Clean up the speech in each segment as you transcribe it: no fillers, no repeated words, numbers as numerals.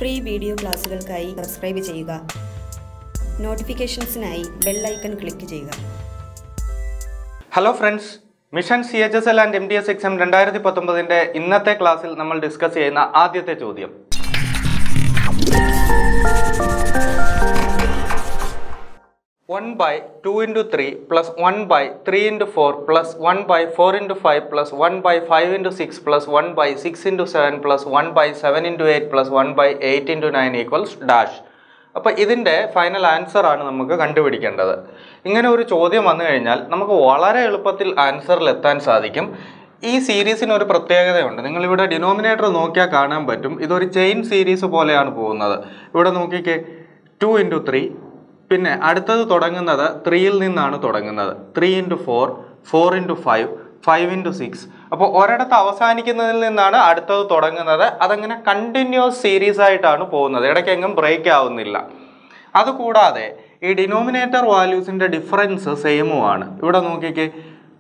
Free video ക്ലാസുകൾക്കായി subscribe ചെയ്യുക. നോട്ടിഫിക്കേഷൻസിനായി bell icon click ചെയ്യുക. Hello friends, mission CHSL and MDS exam 2019 ഇന്നത്തെ ക്ലാസ്സിൽ നമ്മൾ ഡിസ്കസ് ചെയ്യുന്ന ആദ്യത്തെ ചോദ്യം, (1 by 2 into 3 plus 1 by 3 into 4 plus 1 by 4 into 5 plus 1 by 5 into 6 plus 1 by 6 into 7 plus 1 by 7 into 8 plus 1 by 8 into 9 equals dash. അപ്പോൾ ഇതിൻ്റെ final answer ആണ് നമുക്ക് കണ്ടുപിടിക്കേണ്ടത്. ഇങ്ങനെ ഒരു ചോദ്യം വന്നു കഴിഞ്ഞാൽ നമുക്ക് വളരെ എളുപ്പത്തിൽ ആൻസറിൽ എത്താൻ സാധിക്കും. ഈ സീരീസിന് ഒരു പ്രത്യേകതയുണ്ട്. നിങ്ങളിവിടെ ഡിനോമിനേറ്റർ നോക്കിയാൽ കാണാൻ പറ്റും, ഇതൊരു ചെയിൻ സീരീസ് പോലെയാണ് പോകുന്നത്. ഇവിടെ നോക്കിക്കേ, 2 into 3, പിന്നെ അടുത്തത് തുടങ്ങുന്നത് 3യിൽ നിന്നാണ് തുടങ്ങുന്നത്. 3 into 4, 4 into 5, 5 into 6. അപ്പോൾ ഒരിടത്ത് അവസാനിക്കുന്നതിൽ നിന്നാണ് അടുത്തത് തുടങ്ങുന്നത്. അതങ്ങനെ കണ്ടിന്യൂസ് സീരീസ് ആയിട്ടാണ് പോകുന്നത്, ഇടയ്ക്കെങ്ങും ബ്രേക്ക് ആവുന്നില്ല. അതുകൂടാതെ ഈ ഡിനോമിനേറ്റർ വാല്യൂസിൻ്റെ ഡിഫറൻസ് സെയിമുമാണ്. ഇവിടെ നോക്കിക്കേ,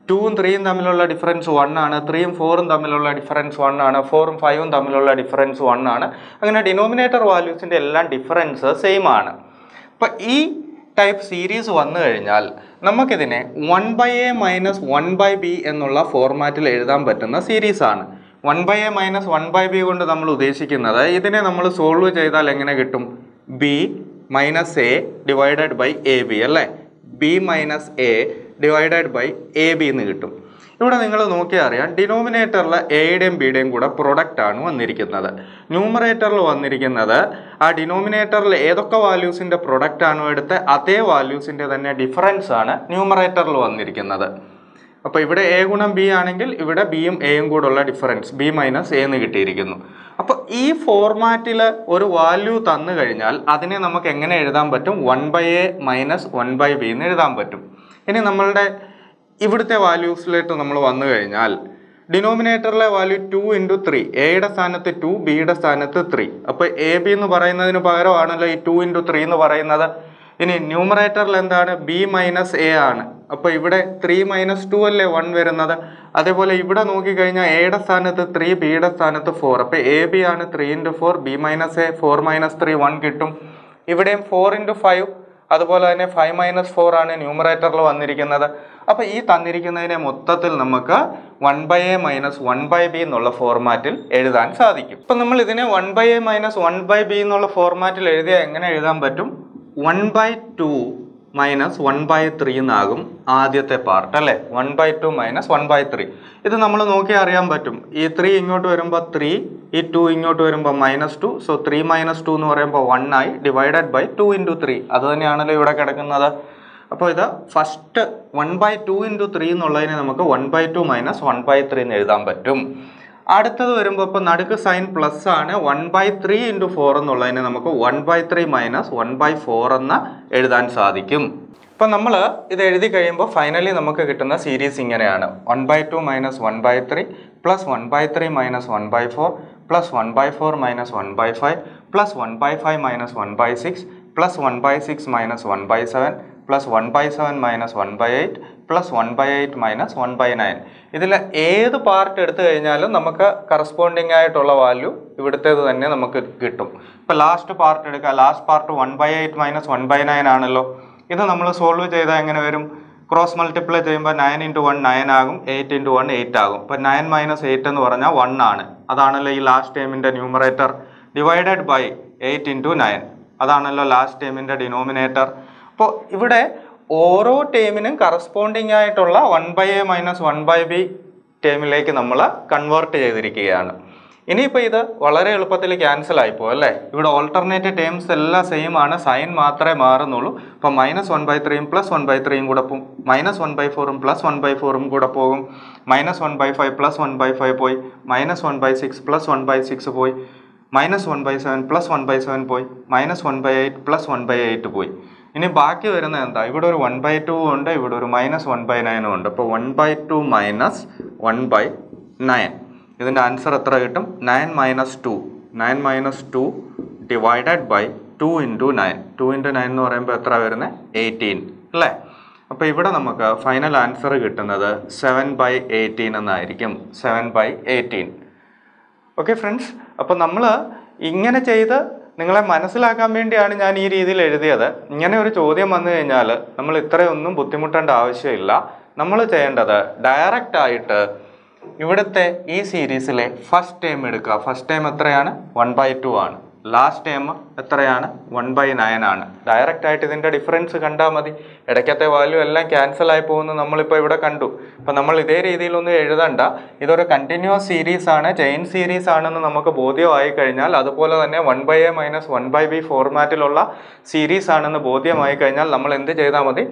2ഉം 3യും തമ്മിലുള്ള ഡിഫറൻസ് 1 ആണ്, 3ഉം 4ഉം തമ്മിലുള്ള ഡിഫറൻസ് 1 ആണ്, 4ഉം 5ഉം തമ്മിലുള്ള ഡിഫറൻസ് 1 ആണ്. അങ്ങനെ ഡിനോമിനേറ്റർ വാല്യൂസിൻ്റെ എല്ലാം ഡിഫറൻസ് സെയിം ആണ്. അപ്പോൾ ഈ ടൈപ്പ് സീരീസ് വന്നു കഴിഞ്ഞാൽ നമുക്കിതിനെ 1/a - 1/b എന്നുള്ള ഫോർമാറ്റിൽ എഴുതാൻ പറ്റുന്ന സീരീസാണ്. 1/a - 1/b കൊണ്ട് നമ്മൾ ഉദ്ദേശിക്കുന്നത്, ഇതിനെ നമ്മൾ സോൾവ് ചെയ്താൽ എങ്ങനെ കിട്ടും? b - a divided by ab അല്ലേ? b - a divided by ab എന്ന് കിട്ടും. ഇവിടെ നിങ്ങൾ നോക്കിയാൽ അറിയാം, ഡിനോമിനേറ്ററിൽ എയുടെയും ബിയുടെയും കൂടെ പ്രൊഡക്റ്റ് ആണ് വന്നിരിക്കുന്നത്. ന്യൂമറേറ്ററിൽ വന്നിരിക്കുന്നത് ആ ഡിനോമിനേറ്ററിൽ ഏതൊക്കെ വാല്യൂസിൻ്റെ പ്രൊഡക്റ്റ് ആണോ എടുത്ത് അതേ വാല്യൂസിൻ്റെ തന്നെ ഡിഫറൻസ് ആണ് ന്യൂമറേറ്ററിൽ വന്നിരിക്കുന്നത്. അപ്പോൾ ഇവിടെ a ഗുണം b ആണെങ്കിൽ ഇവിടെ ബിയും എയും കൂടെയുള്ള ഡിഫറൻസ് b - a എന്ന് കിട്ടിയിരിക്കുന്നു. അപ്പോൾ ഈ ഫോർമാറ്റിൽ ഒരു വാല്യൂ തന്നു കഴിഞ്ഞാൽ അതിനെ നമുക്ക് എങ്ങനെ എഴുതാൻ പറ്റും? 1/a - 1/b എന്ന് എഴുതാൻ പറ്റും. ഇനി നമ്മളുടെ ഇവിടുത്തെ വാല്യൂസിലേക്ക് നമ്മൾ വന്നു കഴിഞ്ഞാൽ ഡിനോമിനേറ്ററിലെ വാല്യൂ 2 into 3, എയുടെ സ്ഥാനത്ത് 2, ബിയുടെ സ്ഥാനത്ത് 3. അപ്പോൾ ab എന്ന് പറയുന്നതിന് പകരമാണല്ലോ ഈ 2 into 3 എന്ന് പറയുന്നത്. ഇനി ന്യൂമറേറ്ററിൽ എന്താണ്? b - a ആണ്. അപ്പോൾ ഇവിടെ 3 - 2 അല്ലേ 1 വരുന്നത്. അതേപോലെ ഇവിടെ നോക്കിക്കഴിഞ്ഞാൽ എയുടെ സ്ഥാനത്ത് 3, ബിയുടെ സ്ഥാനത്ത് 4. അപ്പോൾ ab ആണ് 3 into 4, b - a 4 - 3 1 കിട്ടും. ഇവിടെയും 4 into 5, അതുപോലെ തന്നെ 5 - 4 ആണ് ന്യൂമറേറ്ററിൽ വന്നിരിക്കുന്നത്. അപ്പോൾ ഈ തന്നിരിക്കുന്നതിനെ മൊത്തത്തിൽ നമുക്ക് 1/a - 1/b എന്നുള്ള ഫോർമാറ്റിൽ എഴുതാൻ സാധിക്കും. ഇപ്പം നമ്മൾ ഇതിനെ 1/a - 1/b എന്നുള്ള ഫോർമാറ്റിൽ എഴുതിയാൽ എങ്ങനെ എഴുതാൻ പറ്റും? 1/2 - 1/3 എന്നാകും ആദ്യത്തെ പാർട്ട് അല്ലേ? 1/2 - 1/3. ഇത് നമ്മൾ നോക്കി അറിയാൻ പറ്റും. ഈ 3 ഇങ്ങോട്ട് വരുമ്പോൾ 3, ഈ 2 ഇങ്ങോട്ട് വരുമ്പോൾ -2. സോ 3 - 2 എന്ന് പറയുമ്പോൾ 1 ആയി, ഡിവൈഡഡ് ബൈ 2 into 3. അത് തന്നെയാണല്ലോ ഇവിടെ കിടക്കുന്നത്. അപ്പോൾ ഇത് ഫസ്റ്റ് 1/2 into 3 എന്നുള്ളതിനെ നമുക്ക് 1/2 - 1/3 എന്ന് എഴുതാൻ പറ്റും. അടുത്തത് വരുമ്പോൾ ഇപ്പോൾ നടുക്ക് സൈൻ പ്ലസ് ആണ്. 1/3 into 4 എന്നുള്ളതിനെ നമുക്ക് 1/3 - 1/4 എന്ന് എഴുതാൻ സാധിക്കും. ഇപ്പം നമ്മൾ ഇത് എഴുതി കഴിയുമ്പോൾ ഫൈനലി നമുക്ക് കിട്ടുന്ന സീരീസ് ഇങ്ങനെയാണ്: 1/2 - 1/3 plus 1/3 - 1/4 plus 1/4 - 1/5 plus 1/5 - 1/6 plus 1/6 - 1/7 plus 1/7 - 1/8 plus 1/8 - 1/9. ഇതിൽ ഏത് പാർട്ട് എടുത്തു കഴിഞ്ഞാലും നമുക്ക് കറസ്പോണ്ടിങ് ആയിട്ടുള്ള വാല്യൂ ഇവിടുത്തേത് തന്നെ നമുക്ക് കിട്ടും. ഇപ്പോൾ ലാസ്റ്റ് പാർട്ട് എടുക്കുക. ലാസ്റ്റ് പാർട്ട് 1/8 - 1/9 ആണല്ലോ. ഇത് നമ്മൾ സോൾവ് ചെയ്താൽ എങ്ങനെ വരും? ക്രോസ് മൾട്ടിപ്ലൈ ചെയ്യുമ്പോൾ 9 into 1 9 ആകും, 8 into 1 8 ആകും. ഇപ്പോൾ 9 - 8 എന്ന് പറഞ്ഞാൽ 1 ആണ്. അതാണല്ലോ ഈ ലാസ്റ്റ് ടേമിൻ്റെ ന്യൂമറേറ്റർ. ഡിവൈഡഡ് ബൈ 8 into 9, അതാണല്ലോ ലാസ്റ്റ് ടേമിൻ്റെ ഡിനോമിനേറ്റർ. അപ്പോൾ ഇവിടെ ഓരോ ടേമിനും കറസ്പോണ്ടിങ് ആയിട്ടുള്ള 1/a - 1/b ടേമിലേക്ക് നമ്മൾ കൺവേർട്ട് ചെയ്തിരിക്കുകയാണ്. ഇനിയിപ്പോൾ ഇത് വളരെ എളുപ്പത്തിൽ ക്യാൻസൽ ആയിപ്പോകും അല്ലേ? ഇവിടെ ഓൾട്ടർനേറ്റ് ടേംസ് എല്ലാം സെയിം ആണ്, സൈൻ മാത്രമേ മാറുന്നുള്ളൂ. അപ്പോൾ -1/3 പ്ലസ് 1/3 കൂടെ പോകും, -1/4 പ്ലസ് 1/4 കൂടെ പോകും, -1/5 പ്ലസ് 1/5 പോയി, -1/6 പ്ലസ് 1/6 പോയി, -1/7 പ്ലസ് 1/7 പോയി, -1/8 പ്ലസ് 1/8 പോയി. ഇനി ബാക്കി വരുന്നത് എന്താ? ഇവിടെ ഒരു 1/2 ഉണ്ട്, ഇവിടെ ഒരു -1/9 ഉണ്ട്. അപ്പോൾ 1/2 - 1/9. ഇതിൻ്റെ ആൻസർ എത്ര കിട്ടും? 9 - 2. 9 - 2 ഡിവൈഡഡ് ബൈ 2 into 9. 2 into 9 എന്ന് പറയുമ്പോൾ എത്ര വരുന്നത്? 18 അല്ലേ? അപ്പോൾ ഇവിടെ നമുക്ക് ഫൈനൽ ആൻസർ കിട്ടുന്നത് 7/18 എന്നായിരിക്കും. 7/18. ഓക്കെ ഫ്രണ്ട്സ്, അപ്പോൾ നമ്മൾ ഇങ്ങനെ ചെയ്ത് നിങ്ങളെ മനസ്സിലാക്കാൻ വേണ്ടിയാണ് ഞാൻ ഈ രീതിയിൽ എഴുതിയത്. ഇങ്ങനെ ഒരു ചോദ്യം വന്നു കഴിഞ്ഞാൽ നമ്മൾ ഇത്രയൊന്നും ബുദ്ധിമുട്ടേണ്ട ആവശ്യമില്ല. നമ്മൾ ചെയ്യേണ്ടത് ഡയറക്റ്റ് ആയിട്ട് ഇവിടുത്തെ ഈ സീരീസിലെ ഫസ്റ്റ് ടേം എടുക്കുക. ഫസ്റ്റ് ടേം എത്രയാണ്? 1/2 ആണ്. ലാസ്റ്റ് ടേം എത്രയാണ്? 1/9 ആണ്. ഡയറക്റ്റ് ആയിട്ട് ഇതിൻ്റെ ഡിഫറൻസ് കണ്ടാൽ മതി. ഇടയ്ക്കത്തെ വാല്യൂ എല്ലാം ക്യാൻസൽ ആയി പോകുന്നു നമ്മളിപ്പോൾ ഇവിടെ കണ്ടു. അപ്പം നമ്മൾ ഇതേ രീതിയിലൊന്നും എഴുതണ്ട. ഇതൊരു കണ്ടിന്യൂസ് സീരീസ് ആണ്, ചെയിൻ സീരീസ് ആണെന്ന് നമുക്ക് ബോധ്യമായി കഴിഞ്ഞാൽ, അതുപോലെ തന്നെ 1/a - 1/b ഫോർമാറ്റിലുള്ള സീരീസ് ആണെന്ന് ബോധ്യമായി കഴിഞ്ഞാൽ നമ്മൾ എന്ത് ചെയ്താൽ മതി?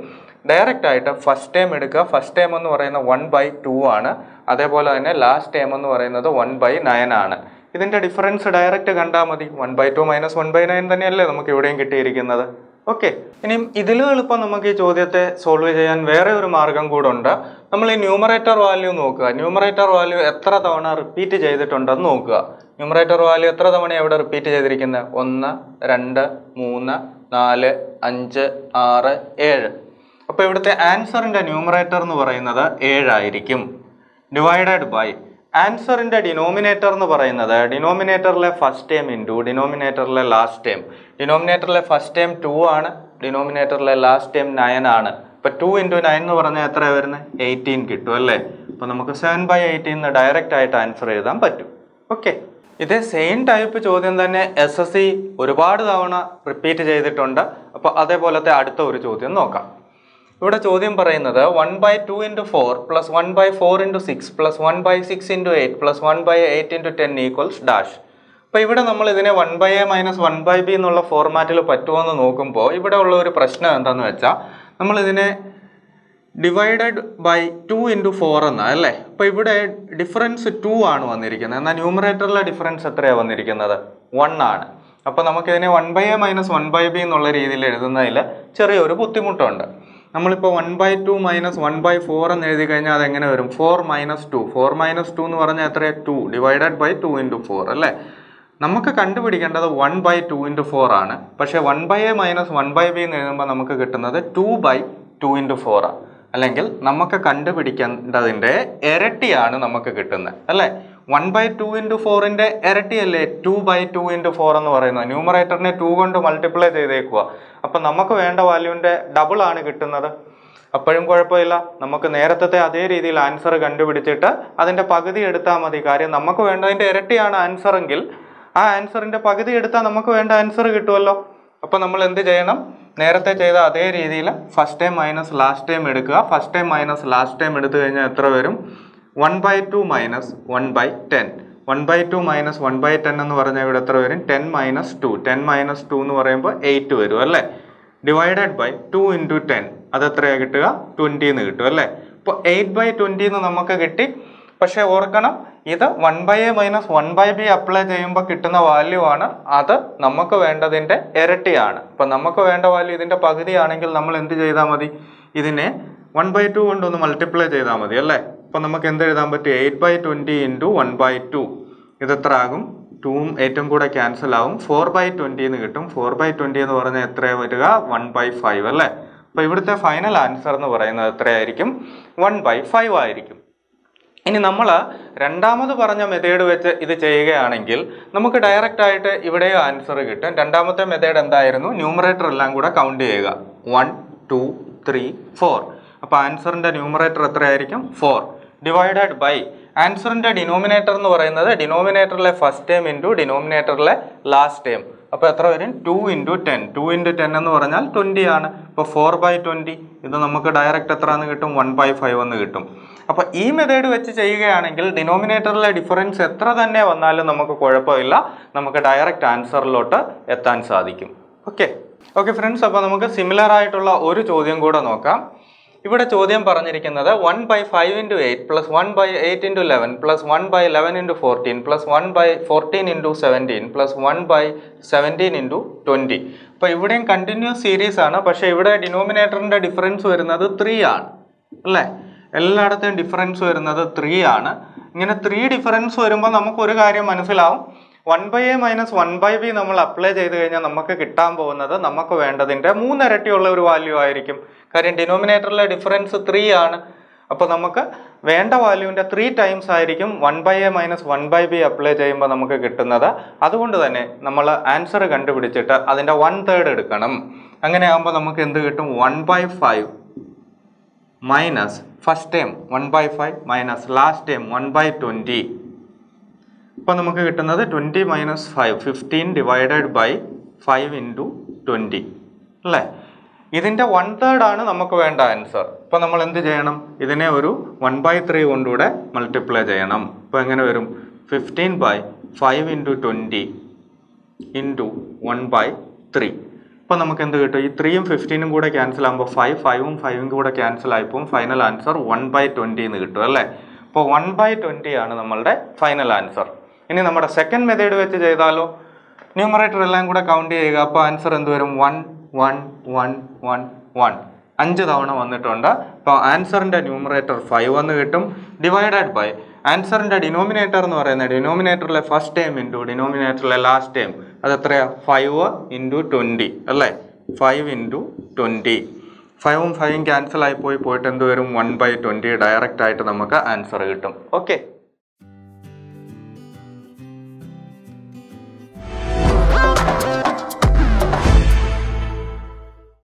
ഡയറക്റ്റ് ആയിട്ട് ഫസ്റ്റ് ടേം എടുക്കുക. ഫസ്റ്റ് ടേം എന്ന് പറയുന്നത് 1/2 ആണ്. അതേപോലെ തന്നെ ലാസ്റ്റ് ടേം എന്ന് പറയുന്നത് 1/9 ആണ്. ഇതിൻ്റെ ഡിഫറൻസ് ഡയറക്റ്റ് കണ്ടാൽ മതി. 1/2 - 1/9 തന്നെയല്ലേ നമുക്ക് ഇവിടെയും കിട്ടിയിരിക്കുന്നത്. ഓക്കെ, ഇനിയും ഇതിലും എളുപ്പം നമുക്ക് ഈ ചോദ്യത്തെ സോൾവ് ചെയ്യാൻ വേറെ ഒരു മാർഗം കൂടെ ഉണ്ട്. നമ്മൾ ഈ ന്യൂമറേറ്റർ വാല്യൂ നോക്കുക. ന്യൂമറേറ്റർ വാല്യൂ എത്ര തവണ റിപ്പീറ്റ് ചെയ്തിട്ടുണ്ടെന്ന് നോക്കുക. ന്യൂമറേറ്റർ വാല്യൂ എത്ര തവണ എവിടെ റിപ്പീറ്റ് ചെയ്തിരിക്കുന്നത്? 1, 2, 3, 4, 5, 6, 7. അപ്പോൾ ഇവിടുത്തെ ആൻസറിൻ്റെ ന്യൂമറേറ്റർ എന്ന് പറയുന്നത് 7 ആയിരിക്കും. ഡിവൈഡഡ് ബൈ ആൻസറിൻ്റെ ഡിനോമിനേറ്റർ എന്ന് പറയുന്നത് ഡിനോമിനേറ്ററിലെ ഫസ്റ്റ് ടേം ഇൻറ്റു ഡിനോമിനേറ്ററിലെ ലാസ്റ്റ് ടേം. ഡിനോമിനേറ്ററിലെ ഫസ്റ്റ് ടേം 2 ആണ്, ഡിനോമിനേറ്ററിലെ ലാസ്റ്റ് ടേം 9 ആണ്. ഇപ്പോൾ 2 × 9 എന്ന് പറഞ്ഞാൽ എത്ര വരുന്നത്? 18 കിട്ടും അല്ലേ? അപ്പോൾ നമുക്ക് 7/18 ഡയറക്റ്റ് ആയിട്ട് ആൻസർ എഴുതാൻ പറ്റും. ഓക്കെ, ഇതേ സെയിം ടൈപ്പ് ചോദ്യം തന്നെ SSC ഒരുപാട് തവണ റിപ്പീറ്റ് ചെയ്തിട്ടുണ്ട്. അപ്പോൾ അതേപോലത്തെ അടുത്ത ഒരു ചോദ്യം നോക്കാം. ഇവിടെ ചോദ്യം പറയുന്നത് 1/2 × 4 + 1/4 × 6 + 1/6 × 8 + 1/8 × 10 ഈക്വൽസ് ഡാഷ്. അപ്പോൾ ഇവിടെ നമ്മൾ ഇതിനെ 1/a - 1/b എന്നുള്ള ഫോർമാറ്റിൽ പറ്റുമോ നോക്കുമ്പോൾ ഇവിടെ ഉള്ള ഒരു പ്രശ്നം എന്താണെന്ന് വെച്ചാൽ നമ്മളിതിനെ ഡിവൈഡഡ് ബൈ 2 × 4 എന്നാണ് അല്ലേ? അപ്പോൾ ഇവിടെ ഡിഫറൻസ് 2 ആണ് വന്നിരിക്കുന്നത്. എന്നാൽ ന്യൂമറേറ്ററിലെ ഡിഫറൻസ് എത്രയാണ് വന്നിരിക്കുന്നത്? 1 ആണ്. അപ്പോൾ നമുക്കിതിനെ 1/a - 1/b എന്നുള്ള രീതിയിൽ എഴുതുന്നതിൽ ചെറിയൊരു ബുദ്ധിമുട്ടുണ്ട്. നമ്മളിപ്പോൾ 1/2 - 1/4 എന്ന് എഴുതി കഴിഞ്ഞാൽ അതെങ്ങനെ വരും? 4 - 2. 4 - 2 എന്ന് പറഞ്ഞാൽ എത്രയാണ്? 2 ഡിവൈഡഡ് ബൈ 2 × 4 അല്ലേ? നമുക്ക് കണ്ടുപിടിക്കേണ്ടത് 1/2 × 4 ആണ്. പക്ഷേ 1/a - 1/b എന്ന് എഴുതുമ്പോൾ നമുക്ക് കിട്ടുന്നത് 2/2 × 4 ആണ്. അല്ലെങ്കിൽ നമുക്ക് കണ്ടുപിടിക്കേണ്ടതിൻ്റെ ഇരട്ടിയാണ് നമുക്ക് കിട്ടുന്നത് അല്ലേ? 1/2 × 4ൻ്റെ ഇരട്ടിയല്ലേ 2/2 × 4 എന്ന് പറയുന്നത്. ന്യൂമറേറ്ററിനെ 2 കൊണ്ട് മൾട്ടിപ്ലൈ ചെയ്തേക്കുക. അപ്പം നമുക്ക് വേണ്ട വാല്യൂവിൻ്റെ ഡബിൾ ആണ് കിട്ടുന്നത്. അപ്പോഴും കുഴപ്പമില്ല, നമുക്ക് നേരത്തെ അതേ രീതിയിൽ ആൻസർ കണ്ടുപിടിച്ചിട്ട് അതിൻ്റെ പകുതി എടുത്താൽ മതി. കാര്യം നമുക്ക് വേണ്ടതിൻ്റെ ഇരട്ടിയാണ് ആൻസർ എങ്കിൽ ആ ആൻസറിൻ്റെ പകുതി എടുത്താൽ നമുക്ക് വേണ്ട ആൻസർ കിട്ടുമല്ലോ. അപ്പോൾ നമ്മൾ എന്ത് ചെയ്യണം? നേരത്തെ ചെയ്ത അതേ രീതിയിൽ first time minus last time എടുക്കുക. First time minus last time എടുത്തു കഴിഞ്ഞാൽ എത്ര വരും? 1/2 - 1/10. 1/2 - 1/10 എന്ന് പറഞ്ഞാൽ ഇവിടെ എത്ര വരും? 10 - 2. 10 - 2 എന്ന് പറയുമ്പോൾ 8 വരും അല്ലേ? ഡിവൈഡഡ് ബൈ 2 × 10 അതെത്രയാണ് കിട്ടുക? 20 എന്ന് കിട്ടും അല്ലേ? അപ്പോൾ 8/20 എന്ന് നമുക്ക് കിട്ടി. പക്ഷേ ഓർക്കണം, ഇത് 1/a - 1/b അപ്ലൈ ചെയ്യുമ്പോൾ കിട്ടുന്ന വാല്യൂ ആണ്. അത് നമുക്ക് വേണ്ടതിൻ്റെ ഇരട്ടിയാണ്. അപ്പം നമുക്ക് വേണ്ട വാല്യൂ ഇതിൻ്റെ പകുതിയാണെങ്കിൽ നമ്മൾ എന്ത് ചെയ്താൽ മതി? ഇതിനെ 1/2 കൊണ്ടൊന്ന് മൾട്ടിപ്ലൈ ചെയ്താൽ മതി അല്ലേ? അപ്പം നമുക്ക് എന്ത് എഴുതാൻ പറ്റും? 8/20 × 1/2. ഇതെത്ര ആകും? 2ഉം 8ഉം കൂടെ ക്യാൻസൽ ആവും. 4/20 എന്ന് കിട്ടും. 4/20 എന്ന് പറഞ്ഞാൽ എത്രയാണ് വരിക? 1/5 അല്ലേ? അപ്പോൾ ഇവിടുത്തെ ഫൈനൽ ആൻസർ എന്ന് പറയുന്നത് എത്രയായിരിക്കും? 1/5 ആയിരിക്കും. ഇനി നമ്മൾ രണ്ടാമത് പറഞ്ഞ മെത്തേഡ് വെച്ച് ഇത് ചെയ്യുകയാണെങ്കിൽ നമുക്ക് ഡയറക്റ്റ് ആയിട്ട് ഇവിടെ ആൻസർ കിട്ടും. രണ്ടാമത്തെ മെത്തേഡ് എന്തായിരുന്നു? ന്യൂമറേറ്റർ എല്ലാം കൂടെ കൗണ്ട് ചെയ്യുക. 1, 2, 3, 4. അപ്പോൾ ആൻസറിൻ്റെ ന്യൂമറേറ്റർ എത്രയായിരിക്കും? 4 ഡിവൈഡഡ് ബൈ ആൻസറിൻ്റെ ഡിനോമിനേറ്റർ എന്ന് പറയുന്നത് ഡിനോമിനേറ്ററിലെ ഫസ്റ്റ് ടേം ഇൻറ്റു ഡിനോമിനേറ്ററിലെ ലാസ്റ്റ് ടേം. അപ്പോൾ എത്ര വരും? 2 × 10. 2 × 10 എന്ന് പറഞ്ഞാൽ 20 ആണ്. അപ്പോൾ 4/20 ഇത് നമുക്ക് ഡയറക്റ്റ് എത്ര എന്ന് കിട്ടും? 1/5 എന്ന് കിട്ടും. അപ്പോൾ ഈ മെത്തേഡ് വെച്ച് ചെയ്യുകയാണെങ്കിൽ ഡിനോമിനേറ്ററിലെ ഡിഫറൻസ് എത്ര തന്നെ വന്നാലും നമുക്ക് കുഴപ്പമില്ല, നമുക്ക് ഡയറക്റ്റ് ആൻസറിലോട്ട് എത്താൻ സാധിക്കും. ഓക്കെ ഫ്രണ്ട്സ്, അപ്പോൾ നമുക്ക് സിമിലർ ആയിട്ടുള്ള ഒരു ചോദ്യം കൂടെ നോക്കാം. ഇവിടെ ചോദ്യം പറഞ്ഞിരിക്കുന്നത് 1/5 × 8 + 1/8 × 11 + 1/11 × 14 + 1/14 × 17 + 1/17 × 20. അപ്പോൾ ഇവിടെയും കണ്ടിന്യൂസ് സീരീസ് ആണ്. പക്ഷേ ഇവിടെ ഡിനോമിനേറ്ററിൻ്റെ ഡിഫറൻസ് വരുന്നത് 3 ആണ് അല്ലേ? എല്ലായിടത്തെയും ഡിഫറൻസ് വരുന്നത് 3 ആണ്. ഇങ്ങനെ 3 ഡിഫറൻസ് വരുമ്പോൾ നമുക്കൊരു കാര്യം മനസ്സിലാവും. 1/a - 1/b നമ്മൾ അപ്ലൈ ചെയ്ത് കഴിഞ്ഞാൽ നമുക്ക് കിട്ടാൻ പോകുന്നത് നമുക്ക് വേണ്ടതിൻ്റെ 3 ഇരട്ടിയുള്ള ഒരു വാല്യൂ ആയിരിക്കും. കാര്യം ഡിനോമിനേറ്ററിലെ ഡിഫറൻസ് 3 ആണ്. അപ്പോൾ നമുക്ക് വേണ്ട വാല്യൂവിൻ്റെ 3 ടൈംസ് ആയിരിക്കും 1/a മൈനസ് 1/b അപ്ലൈ ചെയ്യുമ്പോൾ നമുക്ക് കിട്ടുന്നത്. അതുകൊണ്ട് തന്നെ നമ്മൾ ആൻസർ കണ്ടുപിടിച്ചിട്ട് അതിൻ്റെ 1/3 എടുക്കണം. അങ്ങനെ ആകുമ്പോൾ നമുക്ക് എന്ത് കിട്ടും? 1/5 minus first time 1/5 minus last time 1/20. അപ്പോൾ നമുക്ക് കിട്ടുന്നത് 20 മൈനസ് 5 15 ഡിവൈഡഡ് ബൈ 5 ഇൻറ്റു 20 അല്ലേ? ഇതിൻ്റെ 1/3 ആണ് നമുക്ക് വേണ്ട ആൻസർ. അപ്പോൾ നമ്മൾ എന്ത് ചെയ്യണം? ഇതിനെ ഒരു 1/3 കൊണ്ടുകൂടെ മൾട്ടിപ്ലൈ ചെയ്യണം. അപ്പോൾ എങ്ങനെ വരും? 15/5 ഇൻറ്റു 20 ഇൻറ്റു 1/3. അപ്പോൾ നമുക്ക് എന്ത് കിട്ടും? ഈ 3യും 15ഉം കൂടെ ക്യാൻസൽ ആകുമ്പോൾ 5ഉം 5ഉം കൂടെ ക്യാൻസൽ ആയിപ്പോൾ ഫൈനൽ ആൻസർ 1/20 എന്ന് കിട്ടും അല്ലേ? അപ്പോൾ 1/20 ആണ് നമ്മളുടെ ഫൈനൽ ആൻസർ. ഇനി നമ്മുടെ സെക്കൻഡ് മെത്തേഡ് വെച്ച് ചെയ്താലോ? ന്യൂമറേറ്റർ എല്ലാം കൂടെ കൗണ്ട് ചെയ്യുക. അപ്പോൾ ആൻസർ എന്ത് വരും? 1 1 1 1 1 5 തവണ വന്നിട്ടുണ്ട്. അപ്പോൾ ആൻസറിൻ്റെ ന്യൂമറേറ്റർ 5 എന്ന് കിട്ടും. ഡിവൈഡഡ് ബൈ ആൻസറിൻ്റെ ഡിനോമിനേറ്റർ എന്ന് പറയുന്നത് ഡിനോമിനേറ്ററിലെ ഫസ്റ്റ് ടൈം ഇൻറ്റു ഡിനോമിനേറ്ററിലെ ലാസ്റ്റ് ടൈം അത് എത്രയാണ്? 5 ഇൻറ്റു 20 അല്ലേ? 5 ഇൻറ്റു 20. 5ഉം 5ഉം ക്യാൻസൽ ആയി പോയിട്ട് എന്ത് വരും? 1/20 ഡയറക്റ്റ് ആയിട്ട് നമുക്ക് ആൻസർ കിട്ടും. ഓക്കെ.